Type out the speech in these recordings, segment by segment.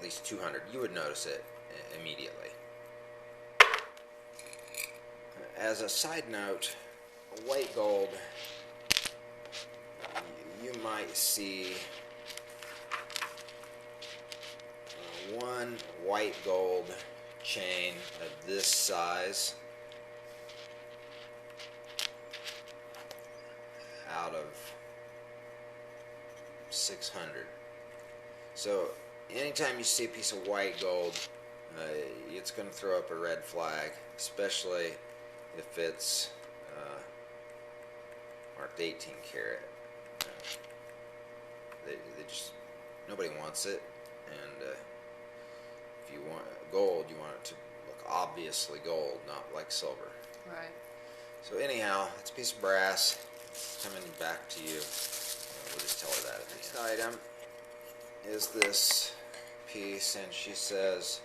at least 200, you would notice it immediately. As a side note, white gold, you might see one white gold chain of this size out of 600. So anytime you see a piece of white gold, it's going to throw up a red flag, especially if it's marked 18 karat. They just, nobody wants it, and if you want gold, you want it to look obviously gold, not like silver. Right. So anyhow, it's a piece of brass coming back to you. We'll just tell her that at the next item is this piece, and she says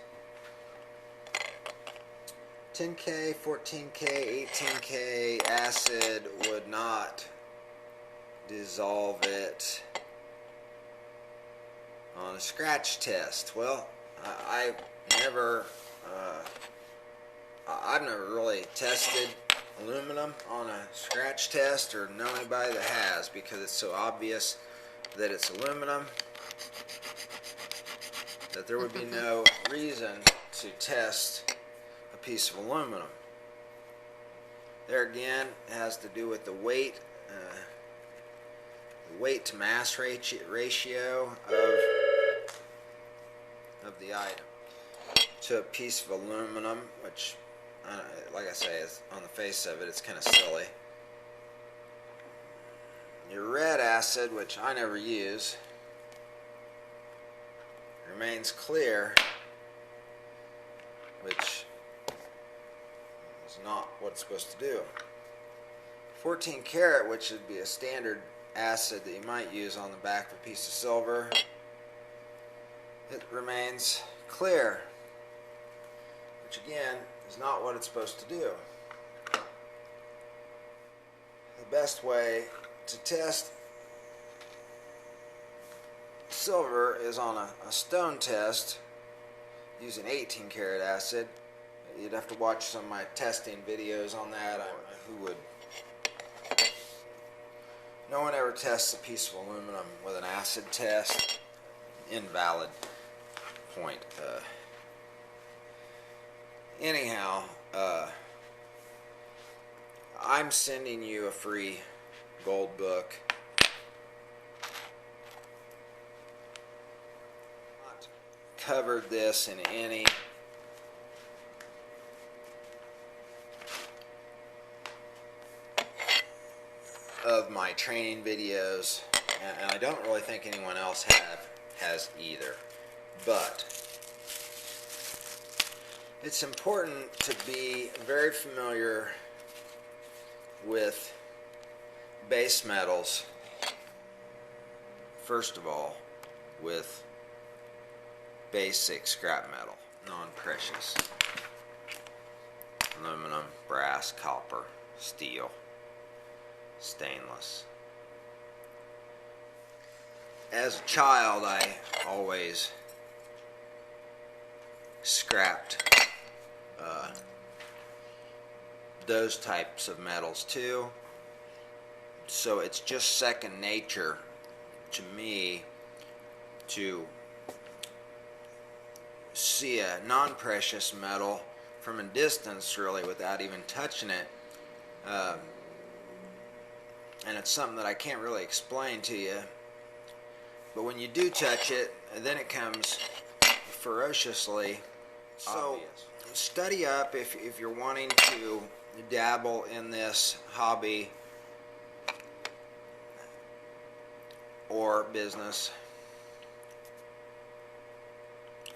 10K, 14K, 18K acid would not dissolve it on a scratch test. Well, I've never really tested aluminum on a scratch test, or know anybody that has, because it's so obvious that it's aluminum that there would be no reason to test a piece of aluminum. There again, it has to do with the weight to mass ratio of the item to a piece of aluminum, which, like I say, is on the face of it, it's kind of silly. Your red acid, which I never use, remains clear, which is not what it's supposed to do. 14 karat, which would be a standard acid that you might use on the back of a piece of silver, it remains clear, which again is not what it's supposed to do. The best way to test silver is on a stone test using 18 karat acid. You'd have to watch some of my testing videos on that. No one ever tests a piece of aluminum with an acid test. Invalid point. Anyhow, I'm sending you a free gold book. Not covered this in any of my training videos, and I don't really think anyone else has either. But it's important to be very familiar with base metals, first of all, with basic scrap metal, non-precious, aluminum, brass, copper, steel, stainless. As a child, I always scrapped those types of metals too. So it's just second nature to me to see a non-precious metal from a distance, really, without even touching it. And it's something that I can't really explain to you. But when you do touch it, then it comes ferociously obvious. So study up if you're wanting to dabble in this hobby or business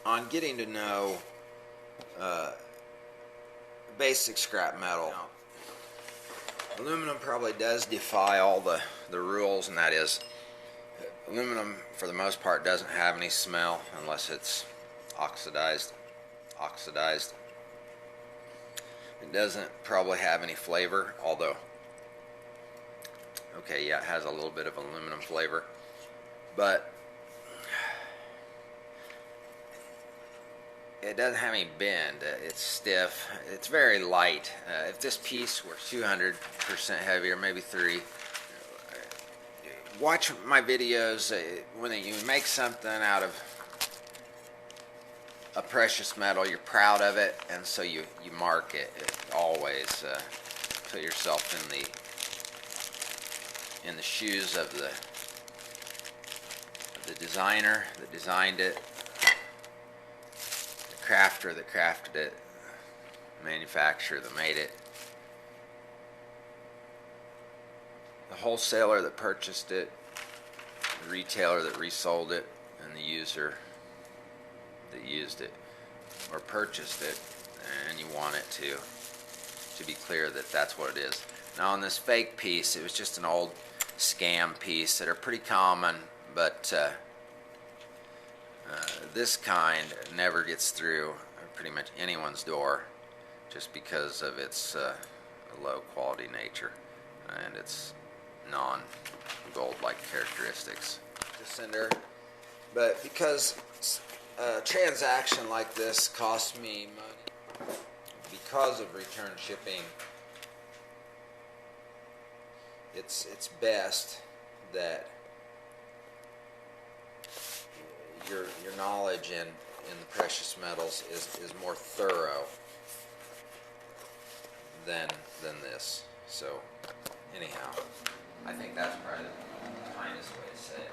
on getting to know basic scrap metal. Now, aluminum probably does defy all the rules, and that is aluminum for the most part doesn't have any smell unless it's oxidized. It doesn't probably have any flavor, although, okay, yeah, it has a little bit of aluminum flavor, but it doesn't have any bend. It's stiff. It's very light. If this piece were 200% heavier, maybe 3. Watch my videos when you make something out of a precious metal, you're proud of it, and so you mark it. Always put yourself in the shoes of the designer that designed it, the crafter that crafted it, manufacturer that made it, the wholesaler that purchased it, the retailer that resold it, and the user that used it or purchased it. And you want it to be clear that that's what it is. Now on this fake piece, it was just an old scam piece that are pretty common, but this kind never gets through pretty much anyone's door just because of its low quality nature and its non-gold like characteristics. Cinder, but because a transaction like this costs me money because of return shipping, it's best that your knowledge in the precious metals is more thorough than this. So anyhow, I think that's probably the finest way to say it.